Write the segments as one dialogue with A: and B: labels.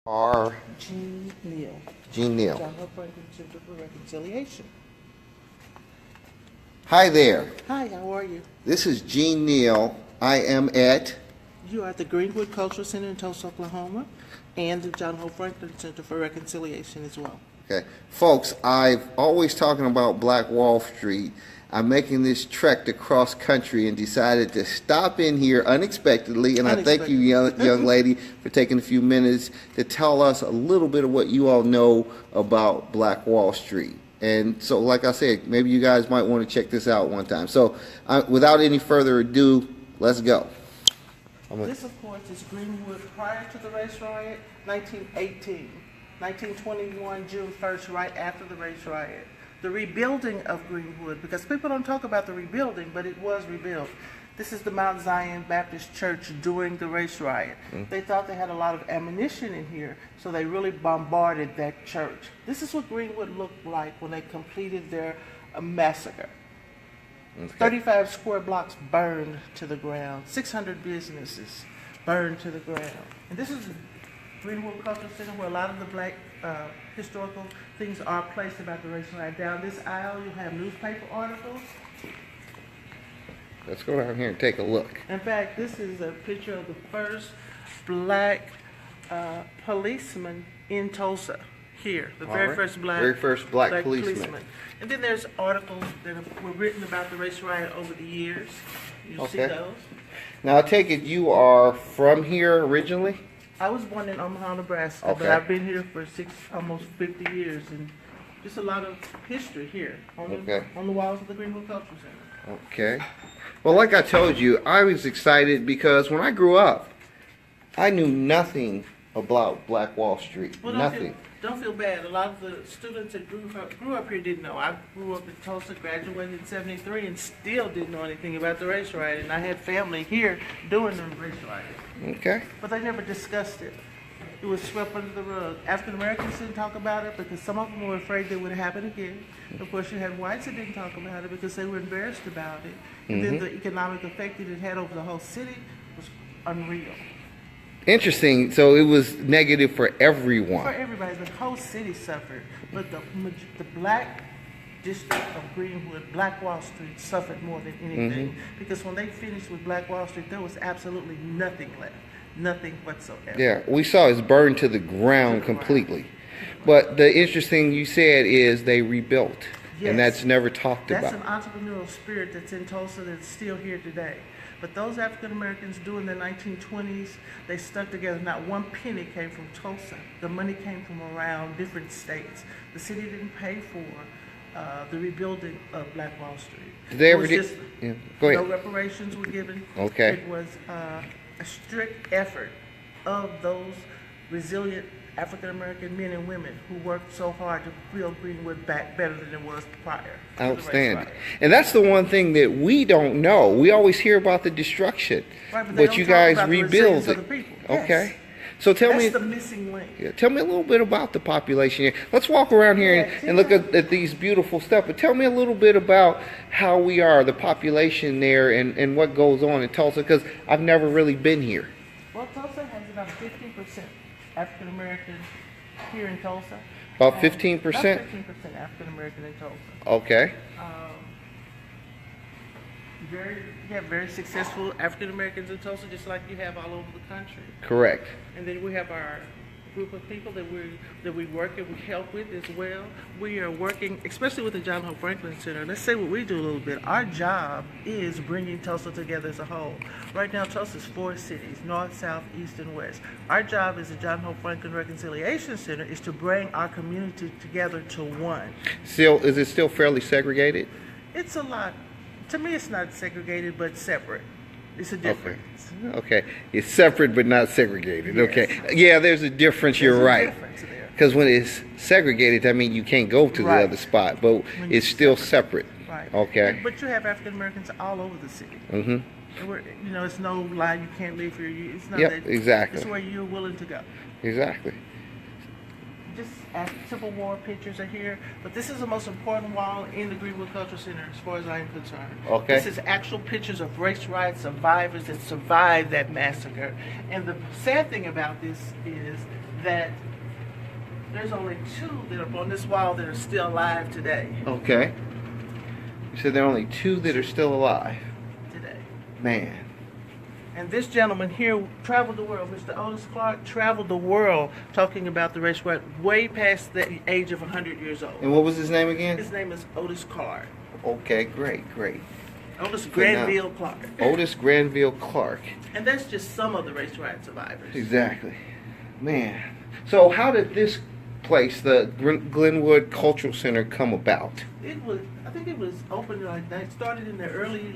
A: Are
B: Jean Neal.
A: Jean Neal.
B: John Hope Franklin Center for Reconciliation.
A: Hi there.
B: Hi, how are you?
A: This is Jean Neal. I am at
B: You are at the Greenwood Cultural Center in Tulsa, Oklahoma, and the John Hope Franklin Center for Reconciliation as well.
A: Okay. Folks, I've always talking about Black Wall Street. I'm making this trek to cross country and decided to stop in here unexpectedly. And I thank you, young lady, for taking a few minutes to tell us a little bit of what you all know about Black Wall Street. And so, like I said, maybe you guys might want to check this out one time. So, without any further ado, let's go.
B: This, of course, is Greenwood prior to the race riot, 1918. 1921, June 1st, right after the race riot. The rebuilding of Greenwood, because people don't talk about the rebuilding, but it was rebuilt. This is the Mount Zion Baptist Church during the race riot. They thought they had a lot of ammunition in here, so they really bombarded that church. This is what Greenwood looked like when they completed their massacre. Okay. 35 square blocks burned to the ground. 600 businesses burned to the ground. And this is Greenwood Cultural Center, where a lot of the black historical things are placed about the race riot. Down this aisle, you have newspaper articles.
A: Let's go down here and take a look.
B: In fact, this is a picture of the first black policeman in Tulsa. Here, the very first black policeman. And then there's articles that were written about the race riot over the years. You see those.
A: Now, I take it you are from here originally?
B: I was born in Omaha, Nebraska, but I've been here for almost 50 years, and just a lot of history here on the walls of the Greenwood Cultural Center. Okay.
A: Well, like I told you, I was excited because when I grew up, I knew nothing about Black Wall Street.
B: Well,
A: nothing.
B: Don't feel bad. A lot of the students that grew up here didn't know. I grew up in Tulsa, graduated in '73, and still didn't know anything about the race riot. And I had family here during the race riot.
A: Okay.
B: But they never discussed it. It was swept under the rug. African Americans didn't talk about it because some of them were afraid it would happen again. Of course, you had whites that didn't talk about it because they were embarrassed about it. And then the economic effect that it had over the whole city was unreal.
A: Interesting. So it was negative for everyone.
B: For everybody. The whole city suffered. But the black district of Greenwood, Black Wall Street, suffered more than anything. Because when they finished with Black Wall Street, there was absolutely nothing left. Nothing whatsoever.
A: Yeah, we saw it burned to the ground completely. But the interesting you said is they rebuilt. Yes. And that's never talked about.
B: That's an entrepreneurial spirit that's in Tulsa that's still here today. But those African Americans during the 1920s, they stuck together. Not one penny came from Tulsa. The money came from around different states. The city didn't pay for the rebuilding of Black Wall Street.
A: Did they ever Go ahead.
B: No reparations were given.
A: Okay.
B: It was a strict effort of those resilient African American men and women who worked so hard to build Greenwood back better than it was prior.
A: Outstanding. And that's the one thing that we don't know. We always hear about the destruction, but you guys rebuild it. Okay.
B: Yes.
A: So tell me,
B: that's the missing link.
A: Yeah, tell me a little bit about the population here. Let's walk around here and look at these beautiful stuff. But tell me a little bit about how we are, the population there, and what goes on in Tulsa, because I've never really been here.
B: Well, Tulsa has about 15% African American here in Tulsa.
A: About 15%? About
B: 15% African American in Tulsa.
A: Okay.
B: You have very successful African Americans in Tulsa, just like you have all over the country.
A: Correct.
B: And then we have our group of people that we work and we help with as well. We are working, especially with the John Hope Franklin Center. Let's say what we do a little bit. Our job is bringing Tulsa together as a whole. Right now, Tulsa is 4 cities: north, south, east, and west. Our job as the John Hope Franklin Reconciliation Center is to bring our community together to one.
A: Is it still fairly segregated?
B: It's a lot. To me, it's not segregated, but separate. It's a difference.
A: Okay. It's separate but not segregated. Yes. Okay. Yeah, there's a difference. You're right. Because when it's segregated, I mean you can't go to the other spot, but it's still separate. Right. Okay.
B: But you have African Americans all over the city. It's no line you can't leave here. It's not that.
A: Exactly.
B: It's where you're willing to go.
A: Exactly.
B: Just Civil War pictures are here, but this is the most important wall in the Greenwood Cultural Center as far as I'm concerned.
A: Okay.
B: This is actual pictures of race riot survivors that survived that massacre. And the sad thing about this is that there's only 2 that are on this wall that are still alive today.
A: Okay. You said there are only 2 that are still alive.
B: Today.
A: Man.
B: And this gentleman here traveled the world. Mr. Otis Clark traveled the world talking about the race riot way past the age of 100 years old.
A: And what was his name again?
B: His name is Otis Clark.
A: Okay, great.
B: Otis Granville Clark.
A: Otis Granville Clark.
B: And that's just some of the race riot survivors.
A: Exactly. Man. So how did this place, the Glenwood Cultural Center, come about?
B: I think it was opened like that. It started in the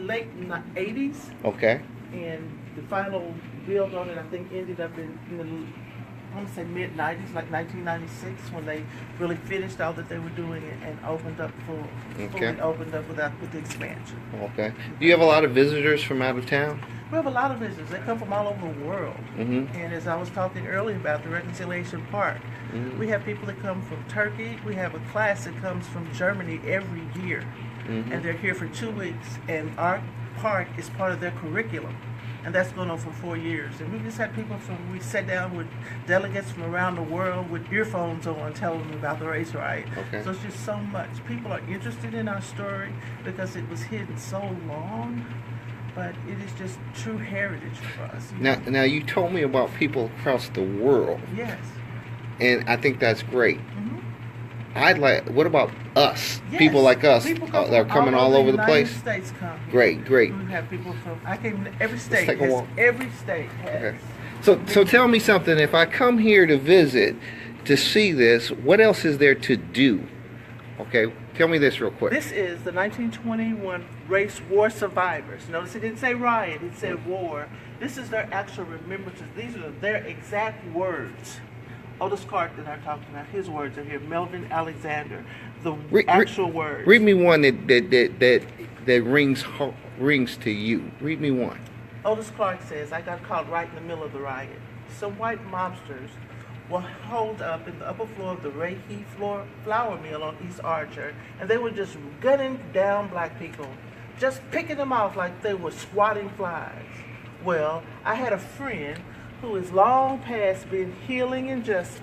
B: late 80s.
A: Okay.
B: And the final build on it, I think, ended up in the, I want to say mid-90s, like 1996, when they really finished all that they were doing and opened up fully opened up with the expansion.
A: Okay. Do you have a lot of visitors from out of town?
B: We have a lot of visitors. They come from all over the world.
A: Mm-hmm.
B: And as I was talking earlier about the Reconciliation Park,
A: mm-hmm.
B: we have people that come from Turkey. We have a class that comes from Germany every year. Mm-hmm. And they're here for 2 weeks. And our park is part of their curriculum. And that's going on for 4 years. And we just had people we sat down with delegates from around the world with earphones on telling them about the race riot.
A: Okay.
B: So it's just so much. People are interested in our story because it was hidden so long, but it is just true heritage for us.
A: Now you told me about people across the world.
B: Yes.
A: And I think that's great.
B: Mm-hmm.
A: What about us?
B: Yes.
A: People like us
B: People
A: that are coming all over the place?
B: United States come here.
A: Great.
B: We have people from, every state
A: take a
B: has,
A: walk.
B: every state has.
A: Okay. So tell me something. If I come here to visit, to see this, what else is there to do? Okay, tell me this real quick.
B: This is the 1921 race war survivors. Notice it didn't say riot, it said war. This is their actual remembrances. These are their exact words. Otis Clark that I'm talking about, his words are here. Melvin Alexander, the actual words.
A: Read me one that rings to you. Read me one.
B: Otis Clark says, I got caught right in the middle of the riot. Some white mobsters were holed up in the upper floor of the Ray Heath flour mill on East Archer, and they were just gunning down black people, just picking them off like they were swatting flies. Well, I had a friend who has long past been healing injustice.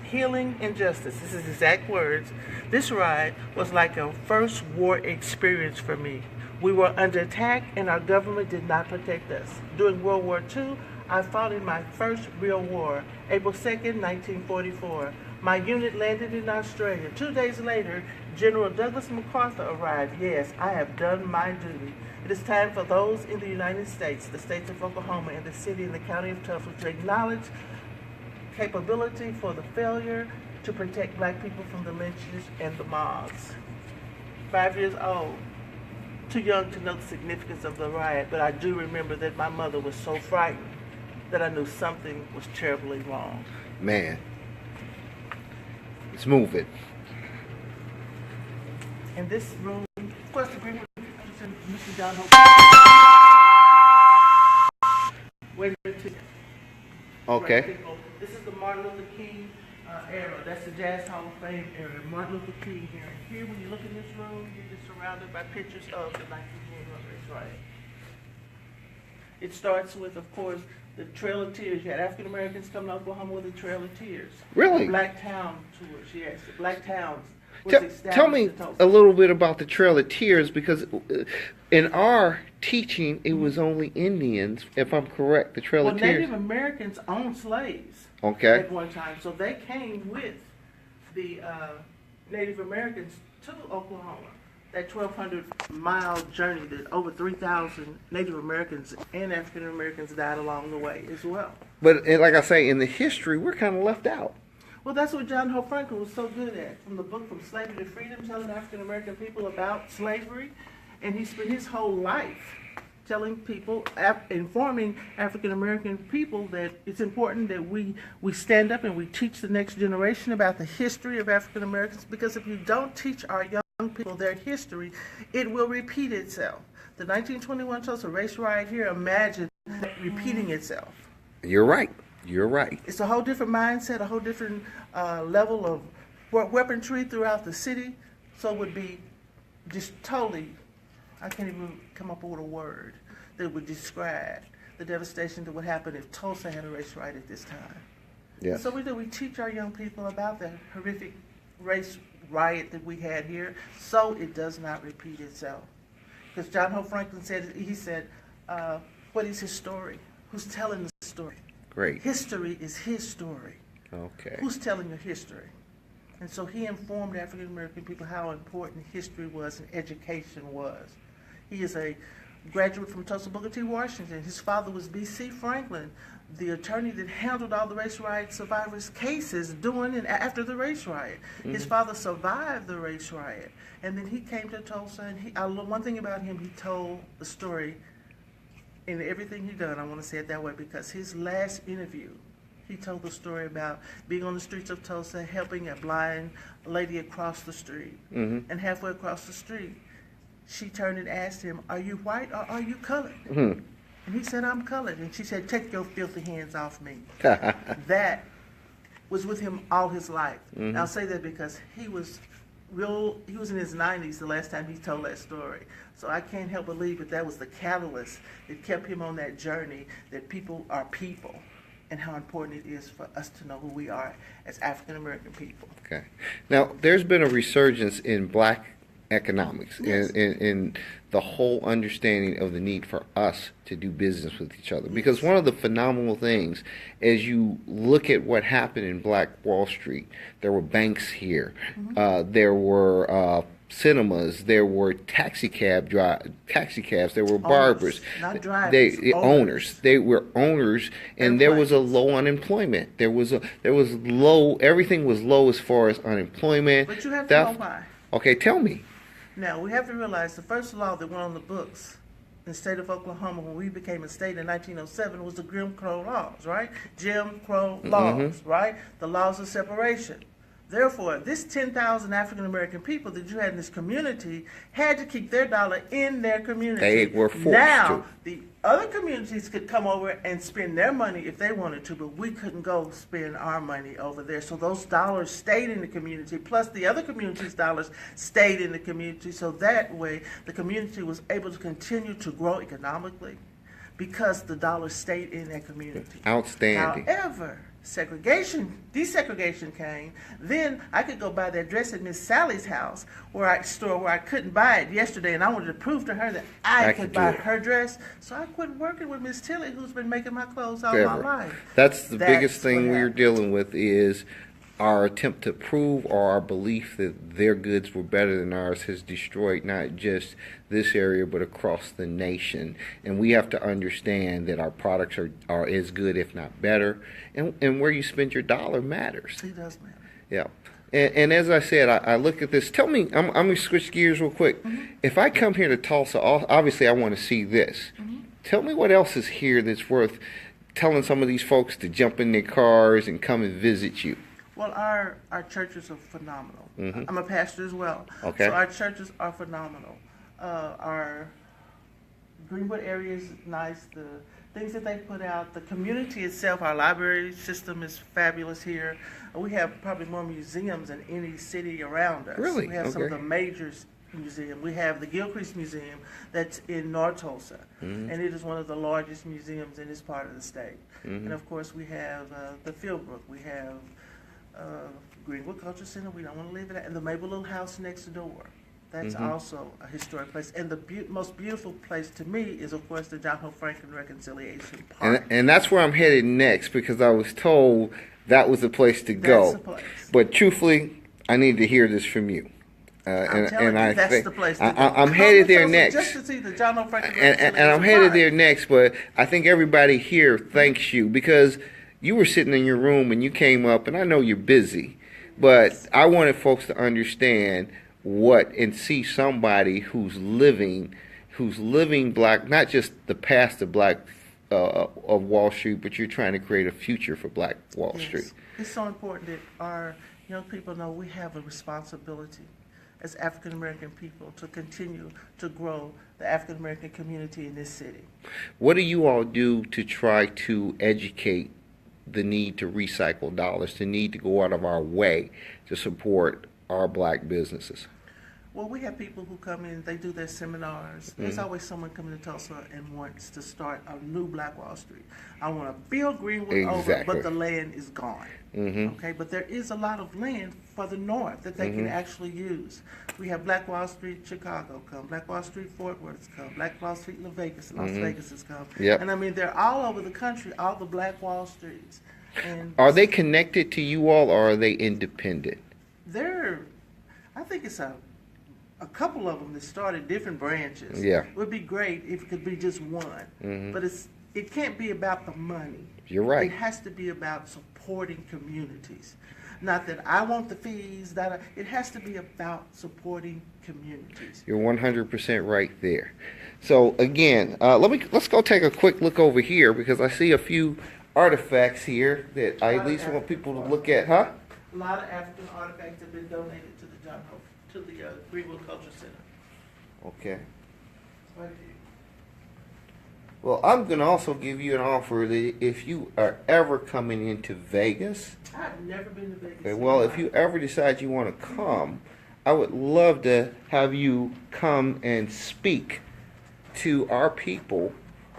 B: This is exact words. This riot was like a first war experience for me. We were under attack and our government did not protect us. During World War II, I fought in my first real war, April 2nd, 1944. My unit landed in Australia. 2 days later, General Douglas MacArthur arrived. Yes, I have done my duty. It is time for those in the United States, the states of Oklahoma, and the city and the county of Tulsa to acknowledge capability for the failure to protect black people from the lynches and the mobs. 5 years old. Too young to know the significance of the riot, but I do remember that my mother was so frightened that I knew something was terribly wrong.
A: Man, let's move it.
B: In this room, of course, the Greenwood Mr. John Hope. Wait a minute.
A: Okay.
B: Right, this is the Martin Luther King era. That's the Jazz Hall of Fame era. Martin Luther King here. And here, when you look in this room, you're just surrounded by pictures of the 1921 race riot. It starts with, of course, the Trail of Tears. You had African Americans coming to Oklahoma with the Trail of Tears.
A: Really?
B: The Black Town tours, yes. The Black Towns.
A: Tell me a little bit about the Trail of Tears, because in our teaching, it was only Indians, if I'm correct, the Trail of Tears.
B: Native Americans owned slaves
A: at
B: one time, so they came with the Native Americans to Oklahoma. That 1,200-mile journey that over 3,000 Native Americans and African Americans died along the way as well.
A: But like I say, in the history, we're kind of left out.
B: Well, that's what John Hope Franklin was so good at. From the book From Slavery to Freedom, telling African American people about slavery. And he spent his whole life telling people, informing African American people that it's important that we stand up and we teach the next generation about the history of African Americans, because if you don't teach our young people their history, it will repeat itself. The 1921 Tulsa race riot here, imagine repeating itself.
A: You're right. You're right.
B: It's a whole different mindset, a whole different level of weaponry throughout the city. So it would be just totally, I can't even come up with a word that would describe the devastation that would happen if Tulsa had a race riot at this time.
A: Yes.
B: So we teach our young people about the horrific race riot that we had here, so it does not repeat itself. Because John Hope Franklin said, he said, what is his story? Who's telling the story?
A: Great.
B: History is his story.
A: Okay.
B: Who's telling your history? And so he informed African American people how important history was and education was. He is a graduate from Tulsa OK, Washington. His father was B.C. Franklin, the attorney that handled all the race riot survivors' cases during and after the race riot. His father survived the race riot. And then he came to Tulsa, and one thing about him, he told the story in everything he done. I want to say it that way because his last interview, he told the story about being on the streets of Tulsa, helping a blind lady across the street. And halfway across the street, she turned and asked him, "Are you white or are you colored?" And he said, "I'm colored." And she said, "Take your filthy hands off me." That was with him all his life. And I'll say that because he was in his 90s the last time he told that story. So I can't help believe that was the catalyst that kept him on that journey, that people are people, and how important it is for us to know who we are as African American people.
A: Okay. Now, there's been a resurgence in black economics,
B: Yes.
A: in the whole understanding of the need for us to do business with each other. Because one of the phenomenal things, as you look at what happened in Black Wall Street, there were banks here, there were cinemas, there were taxicabs, there were barbers,
B: not drivers,
A: owners. They were owners, and there was a low unemployment. Everything was low as far as unemployment.
B: But you have to know why.
A: Okay, tell me.
B: Now, we have to realize the first law that went on the books in the state of Oklahoma when we became a state in 1907 was the Jim Crow laws, right? Jim Crow laws, right? The laws of separation. Therefore, this 10,000 African American people that you had in this community had to keep their dollar in their community.
A: They were forced
B: now,
A: to.
B: the other communities could come over and spend their money if they wanted to, but we couldn't go spend our money over there. So those dollars stayed in the community, plus the other communities' dollars stayed in the community. So that way, the community was able to continue to grow economically because the dollars stayed in that community.
A: Outstanding.
B: However, desegregation came, then I could go buy that dress at Miss Sally's house where I couldn't buy it yesterday, and I wanted to prove to her that I could buy her dress. So I quit working with Miss Tilly, who's been making my clothes all my life.
A: That's the biggest thing we're dealing with is our attempt to prove or our belief that their goods were better than ours has destroyed not just this area but across the nation. And we have to understand that our products are as good, if not better. And where you spend your dollar matters.
B: It does matter.
A: Yeah. And as I said, I look at this. Tell me, I'm going to switch gears real quick. If I come here to Tulsa, obviously I want to see this. Tell me what else is here that's worth telling some of these folks to jump in their cars and come and visit you.
B: Well, our churches are phenomenal. I'm a pastor as well.
A: Okay.
B: So our churches are phenomenal. Our Greenwood area is nice. The things that they put out, the community itself, our library system is fabulous here. We have probably more museums than any city around us.
A: Really?
B: We have some of the major museums. We have the Gilcrease Museum that's in North Tulsa, and it is one of the largest museums in this part of the state. And of course, we have the Fieldbrook. We have Greenwood Culture Center, we don't want to leave it at, and the Maple Little House next door. That's also a historic place. And the most beautiful place to me is, of course, the John Hope Franklin Reconciliation Park.
A: And that's where I'm headed next because I was told that was the place to go.
B: That's the place.
A: But truthfully, I need to hear this from you.
B: I'm telling you, that's the place to go.
A: I'm headed there next.
B: Just to see the John Hope Franklin
A: and I'm headed there next, but I think everybody here thanks you because you were sitting in your room and you came up, and I know you're busy, but I wanted folks to understand and see somebody who's living black, not just the past of Black of Wall Street, but you're trying to create a future for Black Wall Street.
B: It's so important that our young people know we have a responsibility as African American people to continue to grow the African American community in this city.
A: What do you all do to try to educate the need to recycle dollars, the need to go out of our way to support our black businesses?
B: Well, we have people who come in, they do their seminars. There's always someone coming to Tulsa and wants to start a new Black Wall Street. I want to build Greenwood over, but the land is gone. Okay, but there is a lot of land further north that they can actually use. We have Black Wall Street, Chicago come, Black Wall Street, Fort Worth come, Black Wall Street, Las Vegas has come. And I mean, they're all over the country, all the Black Wall Streets. And
A: are they connected to you all, or are they independent?
B: I think it's a couple of them that started different branches.
A: Yeah.
B: It would be great if it could be just one. But it can't be about the money.
A: You're right.
B: It has to be about supporting communities. Not that I want the fees, it has to be about supporting communities.
A: You're 100% right there. So again, let's go take a quick look over here, because I see a few artifacts here that I at least want people to look at, huh?
B: A lot of African artifacts have been donated to the Greenwood Cultural Center.
A: Okay.
B: Right here.
A: Well, I'm going to also give you an offer that if you are ever coming into Vegas.
B: I've never been to Vegas.
A: Okay, well, if you ever decide you want to come, I would love to have you come and speak to our people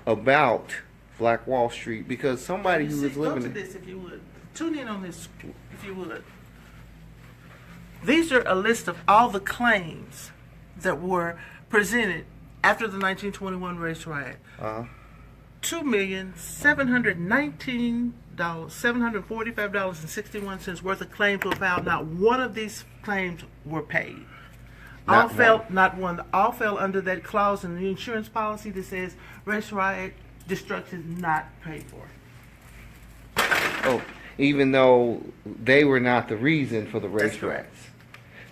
A: about Black Wall Street, because somebody who is living
B: in this, if you would. Tune in on this, if you would. These are a list of all the claims that were presented after the 1921 race riot. $2,745.61 worth of claims were filed. Not one of these claims were paid. All fell under that clause in the insurance policy that says race riot destruction not paid for.
A: Oh, even though they were not the reason for the race riots.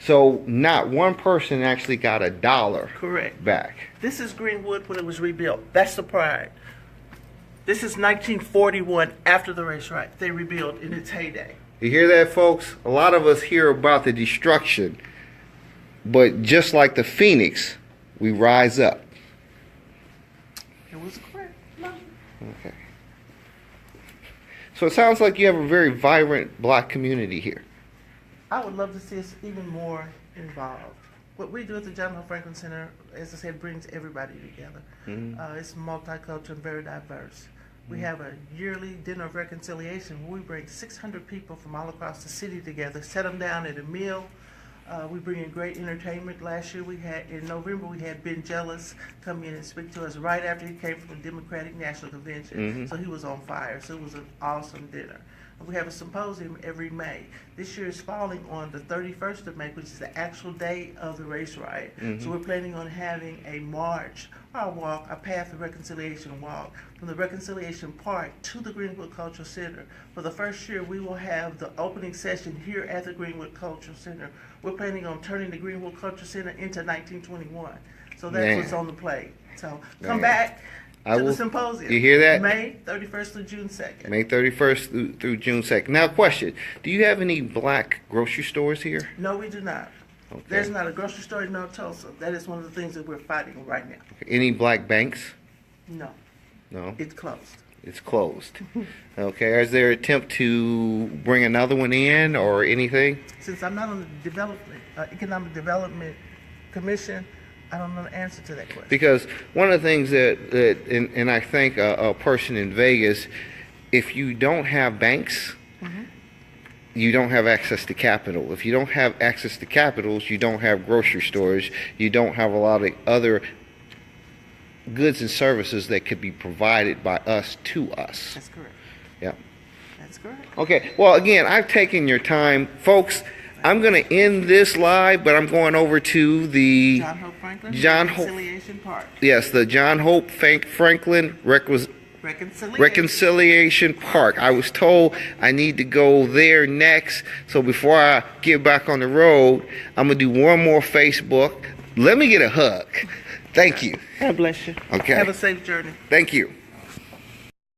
C: So not one person actually got $1
B: Correct.
C: back.
B: This is Greenwood when it was rebuilt. That's the pride. This is 1941 after the race riot. They rebuilt in its heyday.
C: You hear that, folks? A lot of us hear about the destruction, but just like the phoenix, we rise up.
B: It was correct. No.
C: Okay. So it sounds like you have a very vibrant black community here.
B: I would love to see us even more involved. What we do at the John Hope Franklin Center, as I said, brings everybody together.
C: Mm-hmm.
B: It's multicultural and very diverse. We have a yearly dinner of reconciliation where we bring 600 people from all across the city together, set them down at a meal. We bring in great entertainment. Last year in November, we had Ben Jealous come in and speak to us right after he came from the Democratic National Convention.
C: Mm-hmm.
B: So he was on fire. So it was an awesome dinner. We have a symposium every May. This year is falling on the 31st of May, which is the actual day of the race riot.
C: Mm-hmm.
B: So we're planning on having a march, or a walk, a Path of Reconciliation walk, from the Reconciliation Park to the Greenwood Cultural Center. For the first year, we will have the opening session here at the Greenwood Cultural Center. We're planning on turning the Greenwood Cultural Center into 1921. So that's what's on the plate. So come back to the symposium.
C: You hear that?
B: May 31st through June 2nd.
C: May 31st through June 2nd. Now, question. Do you have any black grocery stores here?
B: No, we do not.
C: Okay.
B: There's not a grocery store in North Tulsa. That is one of the things that we're fighting right now.
C: Any black banks?
B: No.
C: No?
B: It's closed.
C: It's closed. Okay. Is there an attempt to bring another one in or anything?
B: Since I'm not on the Economic Development Commission, I don't know the answer to that question.
C: Because one of the things and I think a person in Vegas, if you don't have banks, you don't have access to capital. If you don't have access to capitals, you don't have grocery stores. You don't have a lot of other goods and services that could be provided by us to us.
B: That's correct.
C: Yeah.
B: That's correct.
C: Okay. Well, again, I've taken your time. Folks, I'm going to end this live, but I'm going over to the
B: John Hope Franklin Reconciliation Park.
C: Yes, the John Hope Franklin Reconciliation Park. I was told I need to go there next. So before I get back on the road, I'm going to do one more Facebook. Let me get a hug. Thank you.
B: God bless you.
C: Okay.
B: Have a safe journey.
C: Thank you.